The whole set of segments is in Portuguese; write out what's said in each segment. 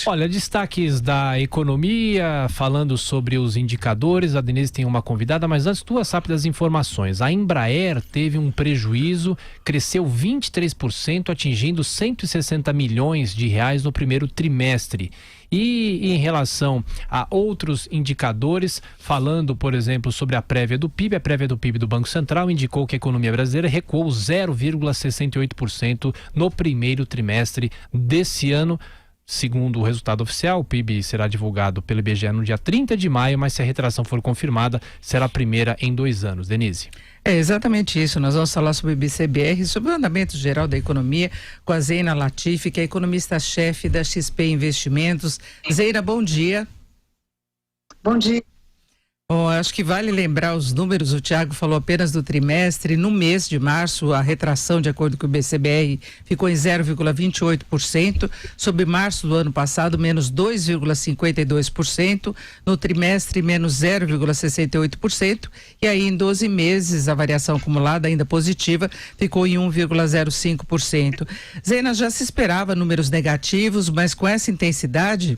Olha, destaques da economia, falando sobre os indicadores, a Denise tem uma convidada, mas antes, duas rápidas informações. A Embraer teve um prejuízo, cresceu 23%, atingindo 160 milhões de reais no primeiro trimestre. E em relação a outros indicadores, falando, por exemplo, sobre a prévia do PIB, a prévia do PIB do Banco Central indicou que a economia brasileira recuou 0,68% no primeiro trimestre desse ano. Segundo o resultado oficial, o PIB será divulgado pelo IBGE no dia 30 de maio, mas se a retração for confirmada, será a primeira em 2 anos. Denise. É exatamente isso. Nós vamos falar sobre o BCBR, sobre o andamento geral da economia, com a Zeina Latifi, que é economista-chefe da XP Investimentos. Zeina, bom dia. Bom dia. Bom, acho que vale lembrar os números, o Thiago falou apenas do trimestre. No mês de março, a retração, de acordo com o BCBR, ficou em 0,28%, sobre março do ano passado, menos 2,52%, no trimestre, menos 0,68%, e aí em 12 meses, a variação acumulada, ainda positiva, ficou em 1,05%. Zeina, já se esperava números negativos, mas com essa intensidade?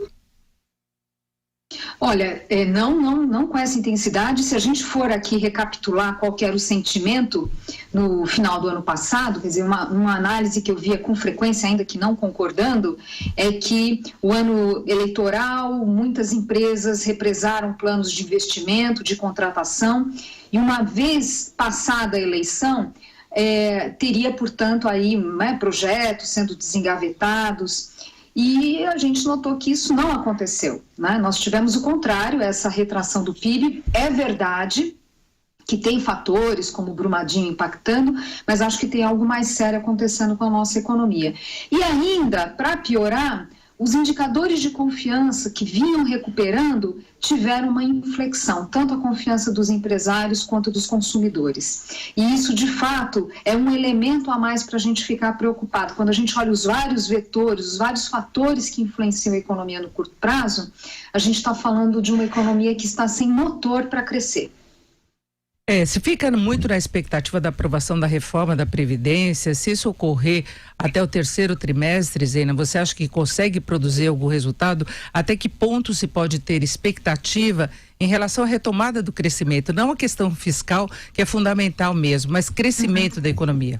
Olha, não com essa intensidade. Se a gente for aqui recapitular qual que era o sentimento no final do ano passado, quer dizer, uma análise que eu via com frequência, ainda que não concordando, é que o ano eleitoral, muitas empresas represaram planos de investimento, de contratação, e uma vez passada a eleição, teria, portanto, aí, projetos sendo desengavetados. E a gente notou que isso não aconteceu, né? Nós tivemos o contrário, essa retração do PIB. É verdade que tem fatores como o Brumadinho impactando, mas acho que tem algo mais sério acontecendo com a nossa economia. E ainda, para piorar, os indicadores de confiança que vinham recuperando tiveram uma inflexão, tanto a confiança dos empresários quanto dos consumidores. E isso, de fato, é um elemento a mais para a gente ficar preocupado. Quando a gente olha os vários vetores, os vários fatores que influenciam a economia no curto prazo, a gente está falando de uma economia que está sem motor para crescer. Se fica muito na expectativa da aprovação da reforma da Previdência, se isso ocorrer até o terceiro trimestre, Zeina, você acha que consegue produzir algum resultado? Até que ponto se pode ter expectativa em relação à retomada do crescimento? Não a questão fiscal, que é fundamental mesmo, mas crescimento da economia.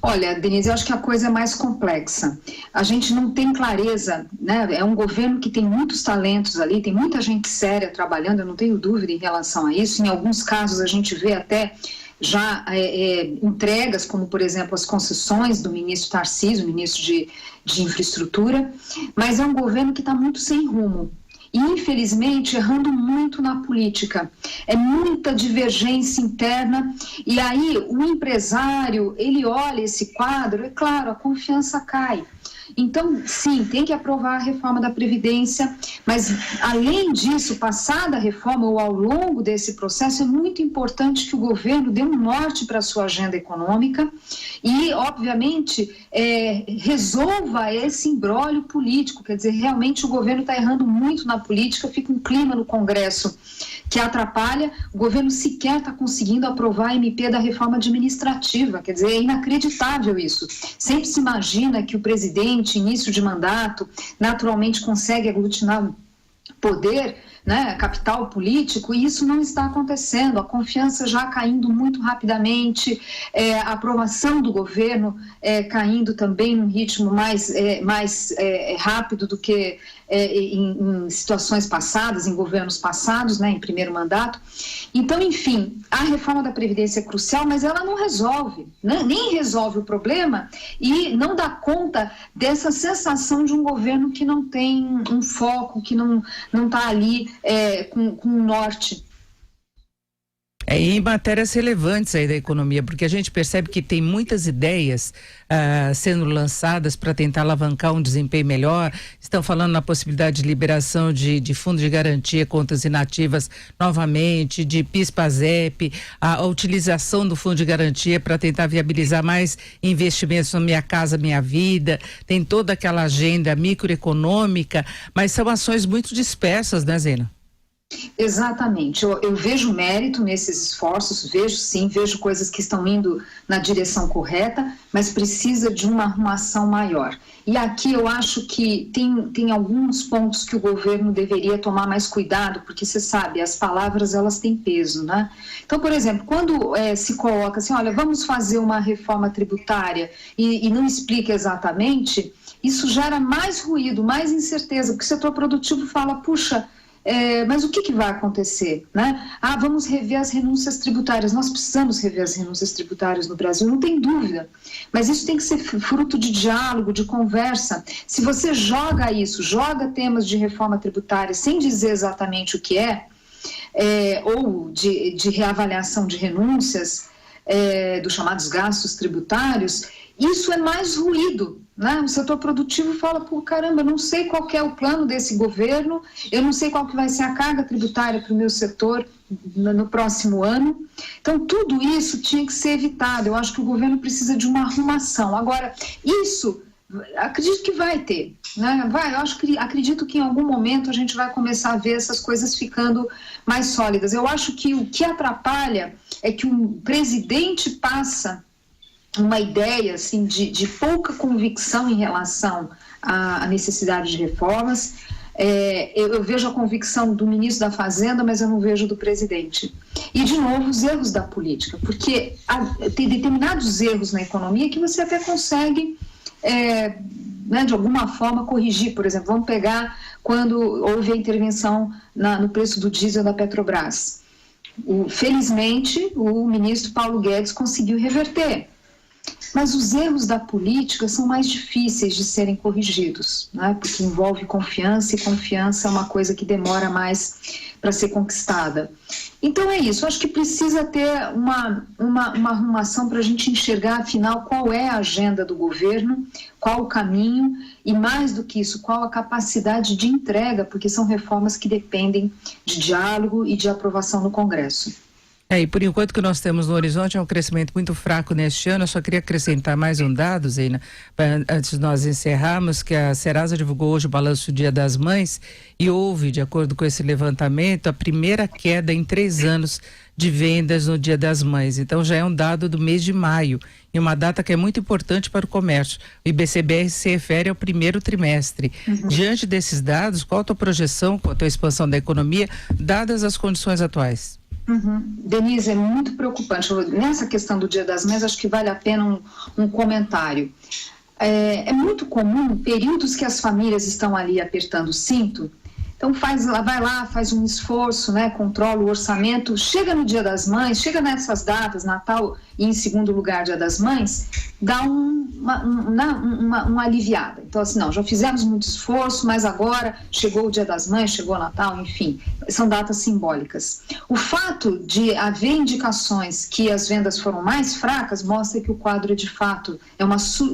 Olha, Denise, eu acho que a coisa é mais complexa. A gente não tem clareza, né? É um governo que tem muitos talentos ali, tem muita gente séria trabalhando, eu não tenho dúvida em relação a isso. Em alguns casos a gente vê até já entregas, como por exemplo as concessões do ministro Tarcísio, ministro de Infraestrutura, mas é um governo que está muito sem rumo. E, infelizmente, errando muito na política. É muita divergência interna, e aí o empresário, ele olha esse quadro, é claro, a confiança cai. Então, sim, tem que aprovar a reforma da Previdência, mas, além disso, passada a reforma ou ao longo desse processo, é muito importante que o governo dê um norte para a sua agenda econômica e, obviamente, resolva esse imbróglio político. Quer dizer, realmente o governo está errando muito na política, fica um clima no Congresso que atrapalha, o governo sequer está conseguindo aprovar a MP da reforma administrativa. Quer dizer, é inacreditável isso. Sempre se imagina que o presidente, início de mandato, naturalmente consegue aglutinar poder, né, capital político, e isso não está acontecendo. A confiança já caindo muito rapidamente, a aprovação do governo caindo também num ritmo mais rápido do que em situações passadas, em governos passados, né, em primeiro mandato. Então, enfim, a reforma da Previdência é crucial, mas ela não resolve, né, nem resolve o problema e não dá conta dessa sensação de um governo que não tem um foco, que não está ali com um norte. Em matérias relevantes aí da economia, porque a gente percebe que tem muitas ideias sendo lançadas para tentar alavancar um desempenho melhor. Estão falando na possibilidade de liberação de fundo de garantia contas inativas novamente, de PIS/PASEP, a utilização do fundo de garantia para tentar viabilizar mais investimentos no Minha Casa Minha Vida. Tem toda aquela agenda microeconômica, mas são ações muito dispersas, né, Zena? Exatamente, eu vejo mérito nesses esforços, vejo sim, vejo coisas que estão indo na direção correta, mas precisa de uma arrumação maior. E aqui eu acho que tem alguns pontos que o governo deveria tomar mais cuidado, porque você sabe, as palavras elas têm peso, né? Então, por exemplo, quando se coloca assim, olha, vamos fazer uma reforma tributária e não explica exatamente, isso gera mais ruído, mais incerteza, porque o setor produtivo fala, puxa, mas o que vai acontecer? Né? Vamos rever as renúncias tributárias. Nós precisamos rever as renúncias tributárias no Brasil, não tem dúvida. Mas isso tem que ser fruto de diálogo, de conversa. Se você joga temas de reforma tributária sem dizer exatamente o que ou de reavaliação de renúncias, dos chamados gastos tributários, isso é mais ruído. Né? O setor produtivo fala, pô, caramba, não sei qual que é o plano desse governo, eu não sei qual que vai ser a carga tributária para o meu setor no próximo ano. Então, tudo isso tinha que ser evitado. Eu acho que o governo precisa de uma arrumação. Agora, isso, acredito que vai ter. Né? Acredito que em algum momento a gente vai começar a ver essas coisas ficando mais sólidas. Eu acho que o que atrapalha é que um presidente passa uma ideia assim, de pouca convicção em relação à necessidade de reformas. Eu vejo a convicção do ministro da Fazenda, mas eu não vejo do presidente. E, de novo, os erros da política, porque tem determinados erros na economia que você até consegue, de alguma forma, corrigir. Por exemplo, vamos pegar quando houve a intervenção no preço do diesel da Petrobras. Felizmente, o ministro Paulo Guedes conseguiu reverter. Mas os erros da política são mais difíceis de serem corrigidos, né? Porque envolve confiança, e confiança é uma coisa que demora mais para ser conquistada. Então é isso, eu acho que precisa ter uma arrumação para a gente enxergar, afinal, qual é a agenda do governo, qual o caminho e, mais do que isso, qual a capacidade de entrega, porque são reformas que dependem de diálogo e de aprovação no Congresso. E por enquanto que nós temos no horizonte é um crescimento muito fraco neste ano. Eu só queria acrescentar mais um dado, Zeina, antes de nós encerrarmos, que a Serasa divulgou hoje o balanço do Dia das Mães e houve, de acordo com esse levantamento, a primeira queda em 3 anos de vendas no Dia das Mães. Então já é um dado do mês de maio e uma data que é muito importante para o comércio. O IBCBR se refere ao primeiro trimestre. Diante desses dados, qual a tua projeção quanto à expansão da economia, dadas as condições atuais? Denise, é muito preocupante. Nessa questão do Dia das Mães, acho que vale a pena um comentário. É muito comum períodos que as famílias estão ali apertando o cinto. Então vai lá, faz um esforço, né, controla o orçamento, chega no Dia das Mães, chega nessas datas, Natal e em segundo lugar Dia das Mães, dá uma aliviada. Então assim, não, já fizemos muito esforço, mas agora chegou o Dia das Mães, chegou o Natal, enfim, são datas simbólicas. O fato de haver indicações que as vendas foram mais fracas mostra que o quadro de fato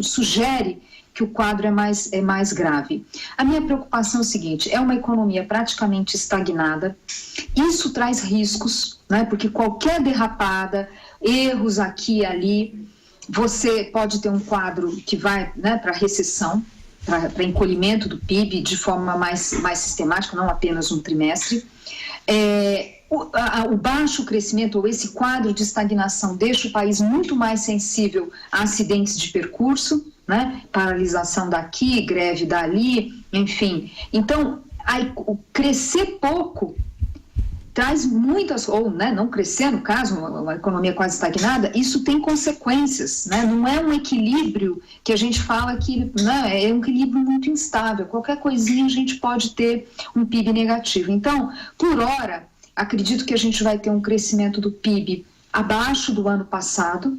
sugere que o quadro é mais grave. A minha preocupação é o seguinte, é uma economia praticamente estagnada, isso traz riscos, né, porque qualquer derrapada, erros aqui e ali, você pode ter um quadro que vai, né, para recessão, para encolhimento do PIB de forma mais sistemática, não apenas um trimestre. O baixo crescimento ou esse quadro de estagnação deixa o país muito mais sensível a acidentes de percurso, né? Paralisação daqui, greve dali, enfim. Então, o crescer pouco traz muitas, ou né, não crescer, no caso, uma economia quase estagnada, isso tem consequências, né? Não é um equilíbrio que a gente fala que, né, é um equilíbrio muito instável. Qualquer coisinha a gente pode ter um PIB negativo. Então, por hora, acredito que a gente vai ter um crescimento do PIB abaixo do ano passado,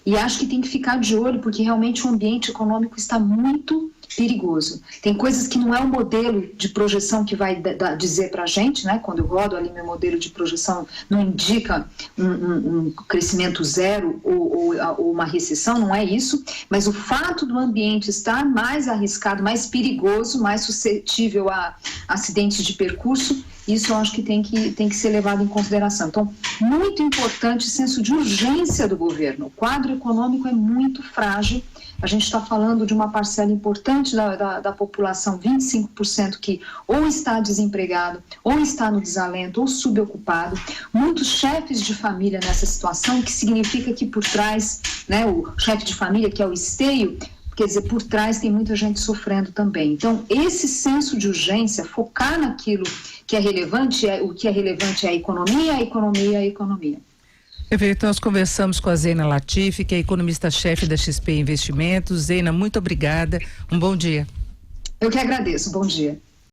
e acho que tem que ficar de olho, porque realmente o ambiente econômico está muito perigoso. Tem coisas que não é o modelo de projeção que vai dizer para a gente, né? Quando eu rodo ali meu modelo de projeção, não indica um crescimento zero ou uma recessão, não é isso, mas o fato do ambiente estar mais arriscado, mais perigoso, mais suscetível a acidentes de percurso, isso eu acho que tem que ser levado em consideração. Então, muito importante o senso de urgência do governo. O quadro econômico é muito frágil, a gente está falando de uma parcela importante da população, 25%, que ou está desempregado, ou está no desalento, ou subocupado. Muitos chefes de família nessa situação, que significa que por trás, né, o chefe de família, que é o esteio, quer dizer, por trás tem muita gente sofrendo também. Então, esse senso de urgência, focar naquilo que é relevante, o que é relevante é a economia, a economia, a economia. Perfeito, nós conversamos com a Zeina Latifi, que é economista-chefe da XP Investimentos. Zeina, muito obrigada, um bom dia. Eu que agradeço, bom dia.